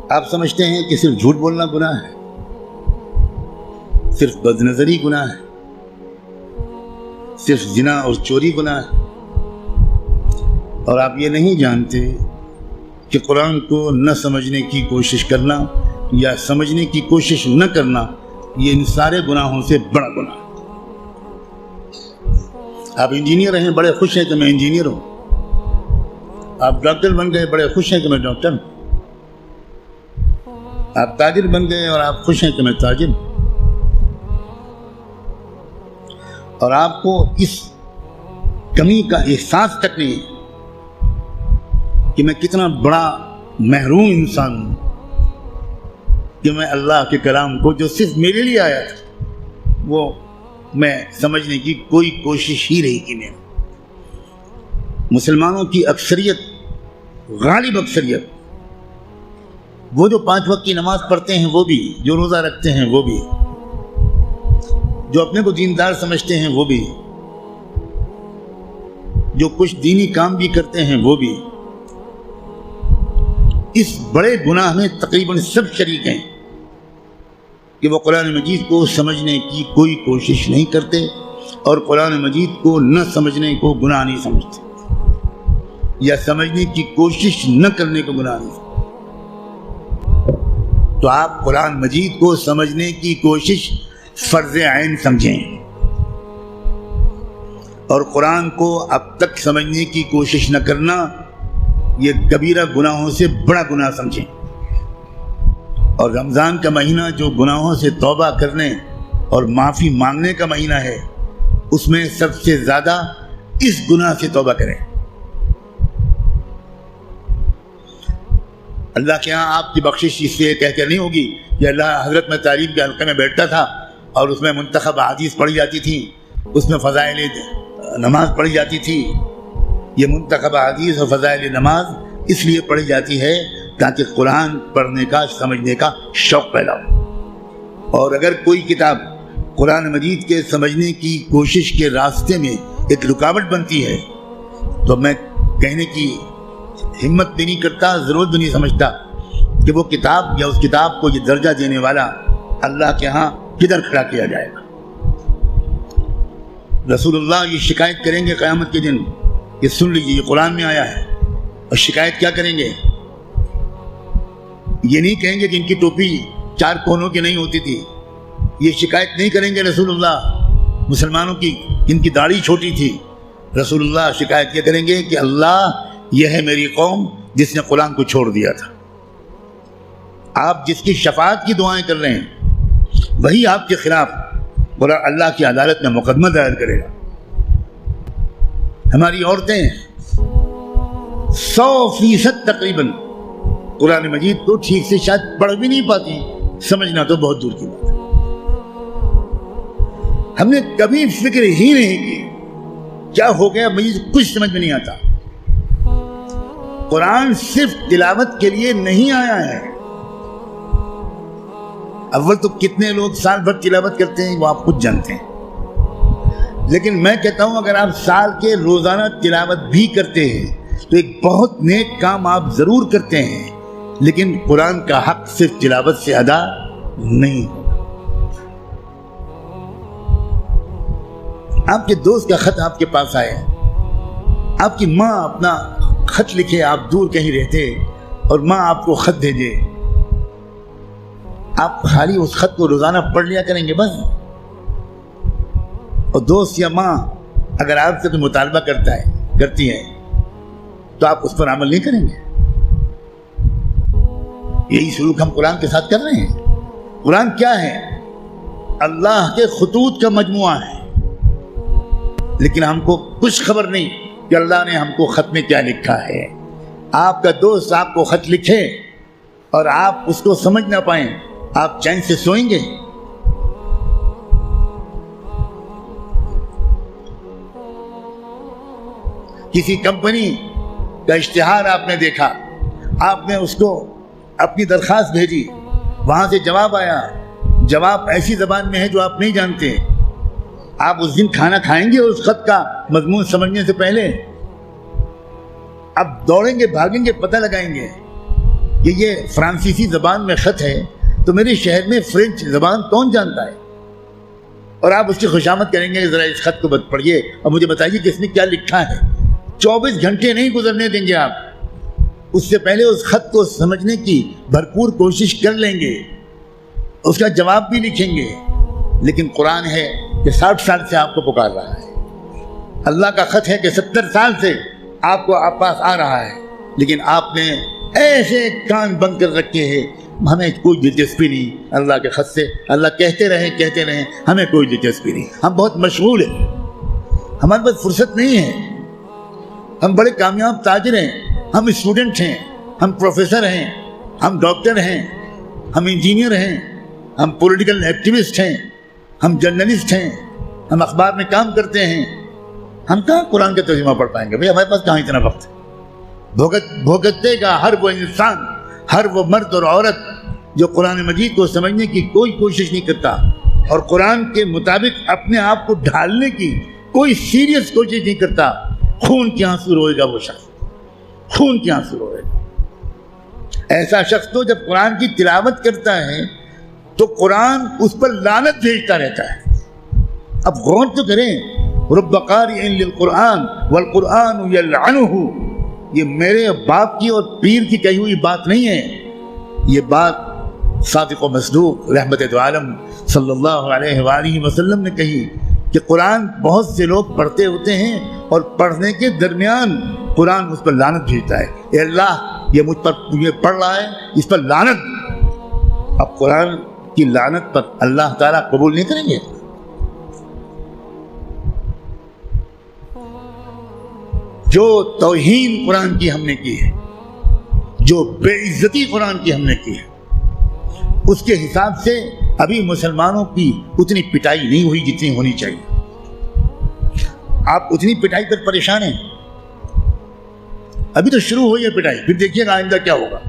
آپ سمجھتے ہیں کہ صرف جھوٹ بولنا گناہ ہے، صرف بد نظری گناہ ہے، صرف زنا اور چوری گناہ ہے، اور آپ یہ نہیں جانتے کہ قرآن کو نہ سمجھنے کی کوشش کرنا یا سمجھنے کی کوشش نہ کرنا یہ ان سارے گناہوں سے بڑا گناہ ہے۔ آپ انجینئر ہیں، بڑے خوش ہیں کہ میں انجینئر ہوں، آپ ڈاکٹر بن گئے، بڑے خوش ہیں کہ میں ڈاکٹر ہوں، آپ تاجر بن گئے اور آپ خوش ہیں کہ میں تاجر ہوں، اور آپ کو اس کمی کا احساس تک نہیں ہے کہ میں کتنا بڑا محروم انسان ہوں کہ میں اللہ کے کلام کو جو صرف میرے لیے آیا تھا وہ میں سمجھنے کی کوئی کوشش ہی نہیں کی میں۔ مسلمانوں کی اکثریت، غالب اکثریت، وہ جو 5 وقت کی نماز پڑھتے ہیں وہ بھی، جو روزہ رکھتے ہیں وہ بھی، جو اپنے کو دیندار سمجھتے ہیں وہ بھی، جو کچھ دینی کام بھی کرتے ہیں وہ بھی، اس بڑے گناہ میں تقریباً سب شریک ہیں کہ وہ قرآن مجید کو سمجھنے کی کوئی کوشش نہیں کرتے اور قرآن مجید کو نہ سمجھنے کو گناہ نہیں سمجھتے، یا سمجھنے کی کوشش نہ کرنے کو گناہ نہیں سمجھتے۔ تو آپ قرآن مجید کو سمجھنے کی کوشش فرض عین سمجھیں، اور قرآن کو اب تک سمجھنے کی کوشش نہ کرنا یہ کبیرہ گناہوں سے بڑا گناہ سمجھیں۔ اور رمضان کا مہینہ جو گناہوں سے توبہ کرنے اور معافی مانگنے کا مہینہ ہے، اس میں سب سے زیادہ اس گناہ سے توبہ کریں۔ اللہ کے ہاں آپ کی بخشش اس لیے کہہ کر نہیں ہوگی کہ اللہ حضرت میں تعلیم کے حلقے میں بیٹھتا تھا اور اس میں منتخب احادیث پڑھی جاتی تھی، اس میں فضائل نماز پڑھی جاتی تھی۔ یہ منتخب احادیث اور فضائل نماز اس لیے پڑھی جاتی ہے تاکہ قرآن پڑھنے کا، سمجھنے کا شوق پیدا ہو۔ اور اگر کوئی کتاب قرآن مجید کے سمجھنے کی کوشش کے راستے میں ایک رکاوٹ بنتی ہے تو میں کہنے کی ہمت بھی نہیں کرتا، ضرورت بھی نہیں سمجھتا کہ وہ کتاب یا اس کتاب کو یہ درجہ دینے والا اللہ کے ہاں کدھر کھڑا کیا جائے گا۔ رسول اللہ یہ شکایت کریں گے قیامت کے دن کہ سن لیجیے یہ قرآن میں آیا ہے، اور شکایت کیا کریں گے؟ یہ نہیں کہیں گے کہ ان کی ٹوپی 4 کونوں کی نہیں ہوتی تھی، یہ شکایت نہیں کریں گے رسول اللہ مسلمانوں کی ان کی داڑھی چھوٹی تھی۔ رسول اللہ شکایت یہ کریں گے کہ اللہ یہ ہے میری قوم جس نے قرآن کو چھوڑ دیا تھا۔ آپ جس کی شفاعت کی دعائیں کر رہے ہیں وہی آپ کے خلاف اللہ کی عدالت میں مقدمہ دائر کرے گا۔ ہماری عورتیں 100% تقریباً قرآن مجید کو ٹھیک سے شاید پڑھ بھی نہیں پاتی، سمجھنا تو بہت دور کی بات ہے۔ ہم نے کبھی فکر ہی نہیں کی کیا ہو گیا، مجھے کچھ سمجھ میں نہیں آتا۔ قرآن صرف تلاوت کے لیے نہیں آیا ہے۔ اول تو کتنے لوگ سال بھر تلاوت کرتے ہیں وہ آپ خود جانتے ہیں، لیکن میں کہتا ہوں اگر آپ سال کے روزانہ تلاوت بھی کرتے ہیں تو ایک بہت نیک کام آپ ضرور کرتے ہیں، لیکن قرآن کا حق صرف تلاوت سے ادا نہیں ہوگا۔ آپ کے دوست کا خط آپ کے پاس آئے، آپ کی ماں اپنا خط لکھے، آپ دور کہیں رہتے اور ماں آپ کو خط بھیجے، آپ خالی اس خط کو روزانہ پڑھ لیا کریں گے بس؟ اور دوست یا ماں اگر آپ سے کوئی مطالبہ کرتی ہے تو آپ اس پر عمل نہیں کریں گے؟ یہی سلوک ہم قرآن کے ساتھ کر رہے ہیں۔ قرآن کیا ہے؟ اللہ کے خطوط کا مجموعہ ہے، لیکن ہم کو کچھ خبر نہیں کہ اللہ نے ہم کو خط میں کیا لکھا ہے۔ آپ کا دوست آپ کو خط لکھے اور آپ اس کو سمجھ نہ پائیں، آپ چین سے سوئیں گے؟ کسی کمپنی کا اشتہار آپ نے دیکھا، آپ نے اس کو اپنی درخواست بھیجی، وہاں سے جواب آیا، جواب ایسی زبان میں ہے جو آپ نہیں جانتے، آپ اس دن کھانا کھائیں گے اس خط کا مضمون سمجھنے سے پہلے؟ اب دوڑیں گے، بھاگیں گے، پتہ لگائیں گے یہ فرانسیسی زبان میں خط ہے، تو میرے شہر میں فرینچ زبان کون جانتا ہے؟ اور آپ اس کی خوشامد کریں گے کہ ذرا اس خط کو پڑھیے اور مجھے بتائیے کہ اس میں کیا لکھا ہے۔ 24 گھنٹے نہیں گزرنے دیں گے آپ، اس سے پہلے اس خط کو سمجھنے کی بھرپور کوشش کر لیں گے، اس کا جواب بھی لکھیں گے۔ لیکن قرآن ہے کہ 60 سال سے آپ کو پکار رہا ہے، اللہ کا خط ہے کہ 70 سال سے آپ کو آپ پاس آ رہا ہے، لیکن آپ نے ایسے کان بند کر رکھے ہیں، ہمیں کوئی دلچسپی نہیں اللہ کے خط سے، اللہ کہتے رہیں ہمیں کوئی دلچسپی نہیں، ہم بہت مشغول ہیں، ہمارے پاس فرصت نہیں ہے، ہم بڑے کامیاب تاجر ہیں، ہم اسٹوڈنٹ ہیں، ہم پروفیسر ہیں، ہم ڈاکٹر ہیں، ہم انجینئر ہیں، ہم پولیٹیکل ایکٹیوسٹ ہیں، ہم جرنلسٹ ہیں، ہم اخبار میں کام کرتے ہیں، ہم کہاں قرآن کا ترجمہ پڑھ پائیں گے بھائی، ہمارے پاس کہاں اتنا وقت ہے۔ بھگتتے گا ہر وہ انسان، ہر وہ مرد اور عورت جو قرآن مجید کو سمجھنے کی کوئی کوشش نہیں کرتا اور قرآن کے مطابق اپنے آپ کو ڈھالنے کی کوئی سیریس کوشش نہیں کرتا، خون کے آنسو روئے گا وہ شخص، خون کے آنسو روئے گا۔ ایسا شخص تو جب قرآن کی تلاوت کرتا ہے تو قرآن اس پر لعنت بھیجتا رہتا ہے۔ اب غور تو کریں، رب قارئ للقرآن والقرآن یلعنہ، یہ میرے باپ کی اور پیر کی کہی ہوئی بات نہیں ہے، یہ بات صادق و مصدوق رحمت دو عالم صلی اللہ علیہ وآلہ وسلم نے کہی کہ قرآن بہت سے لوگ پڑھتے ہوتے ہیں اور پڑھنے کے درمیان قرآن اس پر لعنت بھیجتا ہے، اے اللہ یہ مجھ پر یہ پڑھ رہا ہے، اس پر لعنت۔ اب قرآن کی لعنت پر اللہ تعالیٰ قبول نہیں کریں گے؟ جو توہین قرآن کی ہم نے کی ہے، جو بے عزتی قرآن کی ہم نے کی ہے، اس کے حساب سے ابھی مسلمانوں کی اتنی پٹائی نہیں ہوئی جتنی ہونی چاہیے۔ آپ اتنی پٹائی پر پریشان ہیں، ابھی تو شروع ہوئی ہے پٹائی، پھر دیکھیے گا آئندہ کیا ہوگا۔